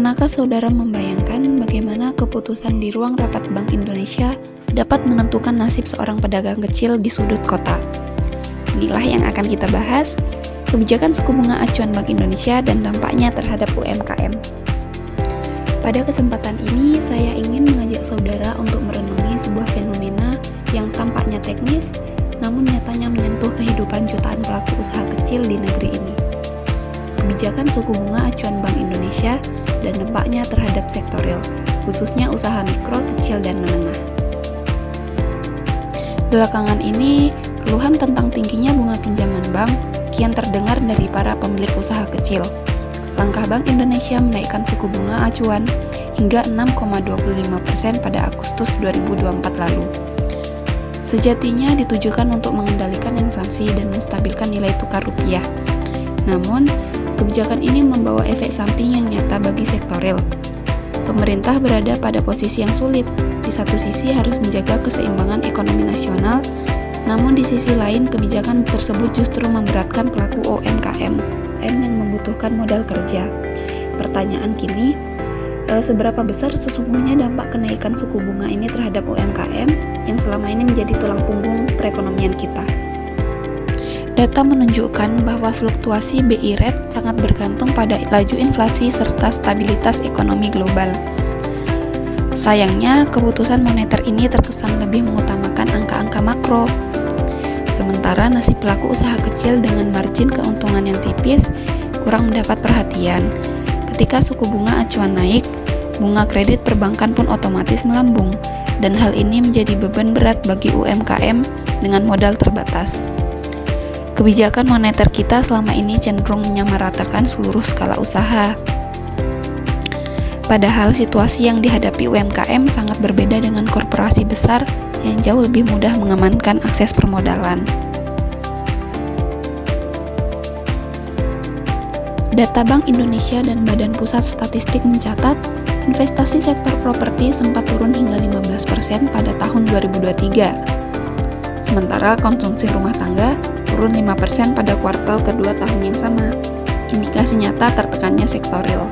Pernahkah saudara membayangkan bagaimana keputusan di ruang rapat Bank Indonesia dapat menentukan nasib seorang pedagang kecil di sudut kota? Inilah yang akan kita bahas, kebijakan suku bunga acuan Bank Indonesia dan dampaknya terhadap UMKM. Pada kesempatan ini, saya ingin mengajak saudara untuk merenungi sebuah fenomena yang tampaknya teknis, namun nyatanya menyentuh kehidupan jutaan pelaku usaha kecil di negeri ini. Kebijakan suku bunga acuan Bank Indonesia dan dampaknya terhadap sektor real, khususnya usaha mikro, kecil, dan menengah. Belakangan ini, keluhan tentang tingginya bunga pinjaman bank kian terdengar dari para pemilik usaha kecil. Langkah Bank Indonesia menaikkan suku bunga acuan hingga 6,25% pada Agustus 2024 lalu. Sejatinya ditujukan untuk mengendalikan inflasi dan menstabilkan nilai tukar rupiah. Namun, kebijakan ini membawa efek samping yang nyata bagi sektor real. Pemerintah berada pada posisi yang sulit. Di satu sisi harus menjaga keseimbangan ekonomi nasional, namun di sisi lain kebijakan tersebut justru memberatkan pelaku UMKM yang membutuhkan modal kerja. Pertanyaan kini, seberapa besar sesungguhnya dampak kenaikan suku bunga ini terhadap UMKM yang selama ini menjadi tulang punggung perekonomian kita? Data menunjukkan bahwa fluktuasi BI rate sangat bergantung pada laju inflasi serta stabilitas ekonomi global. Sayangnya, keputusan moneter ini terkesan lebih mengutamakan angka-angka makro. Sementara nasib pelaku usaha kecil dengan margin keuntungan yang tipis kurang mendapat perhatian. Ketika suku bunga acuan naik, bunga kredit perbankan pun otomatis melambung, dan hal ini menjadi beban berat bagi UMKM dengan modal terbatas. Kebijakan moneter kita selama ini cenderung menyamaratakan seluruh skala usaha. Padahal situasi yang dihadapi UMKM sangat berbeda dengan korporasi besar yang jauh lebih mudah mengamankan akses permodalan. Data Bank Indonesia dan Badan Pusat Statistik mencatat, investasi sektor properti sempat turun hingga 15% pada tahun 2023. Sementara konsumsi rumah tangga turun 5% pada kuartal kedua tahun yang sama. Indikasi nyata tertekannya sektor real.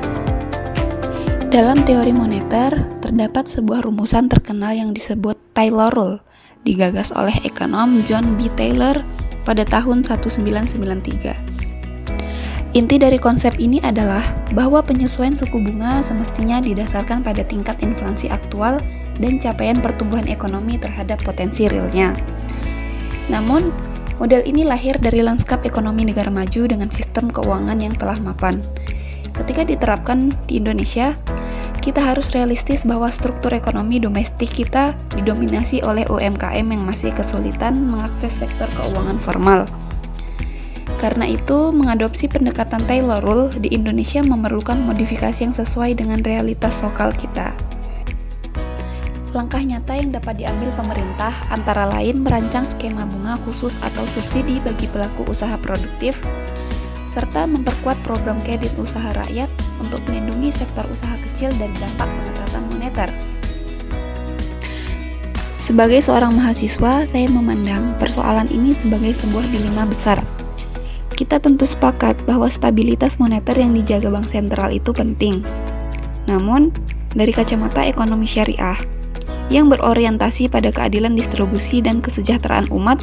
Dalam teori moneter, terdapat sebuah rumusan terkenal yang disebut Taylor Rule, digagas oleh ekonom John B. Taylor pada tahun 1993. Inti dari konsep ini adalah bahwa penyesuaian suku bunga semestinya didasarkan pada tingkat inflasi aktual dan capaian pertumbuhan ekonomi terhadap potensi realnya. Namun, model ini lahir dari lanskap ekonomi negara maju dengan sistem keuangan yang telah mapan. Ketika diterapkan di Indonesia, kita harus realistis bahwa struktur ekonomi domestik kita didominasi oleh UMKM yang masih kesulitan mengakses sektor keuangan formal. Karena itu, mengadopsi pendekatan Taylor Rule di Indonesia memerlukan modifikasi yang sesuai dengan realitas lokal kita. Langkah nyata yang dapat diambil pemerintah antara lain merancang skema bunga khusus atau subsidi bagi pelaku usaha produktif, serta memperkuat program kredit usaha rakyat untuk melindungi sektor usaha kecil dari dampak pengetatan moneter. Sebagai seorang mahasiswa, saya memandang persoalan ini sebagai sebuah dilema besar. Kita tentu sepakat bahwa stabilitas moneter yang dijaga bank sentral itu penting. Namun, dari kacamata ekonomi syariah, yang berorientasi pada keadilan distribusi dan kesejahteraan umat,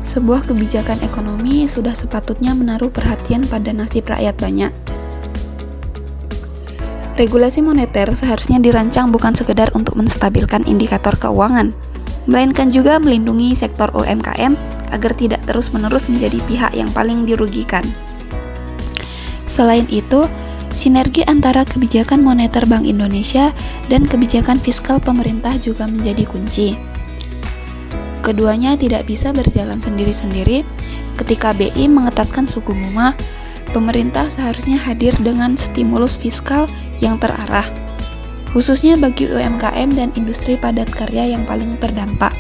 sebuah kebijakan ekonomi sudah sepatutnya menaruh perhatian pada nasib rakyat banyak. Regulasi moneter seharusnya dirancang bukan sekedar untuk menstabilkan indikator keuangan, melainkan juga melindungi sektor UMKM agar tidak terus-menerus menjadi pihak yang paling dirugikan. Selain itu, sinergi antara kebijakan moneter Bank Indonesia dan kebijakan fiskal pemerintah juga menjadi kunci. Keduanya tidak bisa berjalan sendiri-sendiri. Ketika BI mengetatkan suku bunga, pemerintah seharusnya hadir dengan stimulus fiskal yang terarah, khususnya bagi UMKM dan industri padat karya yang paling terdampak.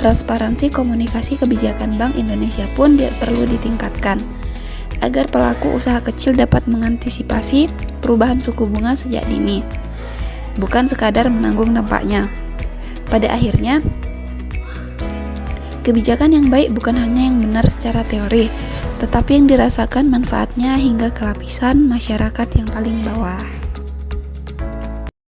Transparansi komunikasi kebijakan Bank Indonesia pun perlu ditingkatkan, agar pelaku usaha kecil dapat mengantisipasi perubahan suku bunga sejak dini, bukan sekadar menanggung dampaknya. Pada akhirnya, kebijakan yang baik bukan hanya yang benar secara teori, tetapi yang dirasakan manfaatnya hingga ke lapisan masyarakat yang paling bawah.